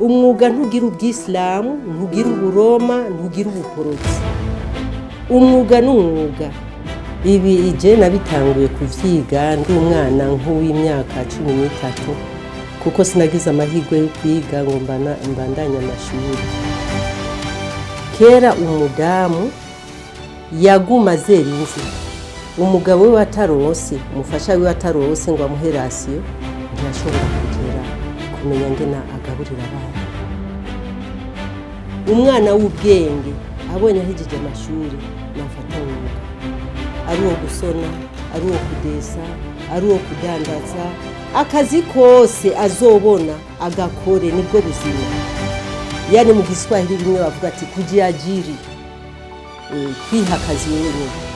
umwuga ntugira ubwisilamu, ntugira uburoma, ntugira ubuporozi. Umwuga n'umwuga. Ibi je nabitanguye kuvyiga ndi umwana nk'uw'imyaka 13 kuko sinagize amahirwe yo kwiga ngo mbandanye amashuri. Kera umudamu yaguma azerinze. Umugabo we watarose, umufasha we watarose ngo amuhe rasiyo, ntiyashobora kugera kumenya ngena agaburira abana. Umwana w'ubwenge abonye ahejeje amashuri nafata umwuga. Ari uwo gusona, ari uwo kudesa, ari uwo kudandaza, akazi kose azobona agakore nibwo buzima. Yani mu Giswahili bimwe bavuga ati kujiajiri, kwiha akazi wenyine.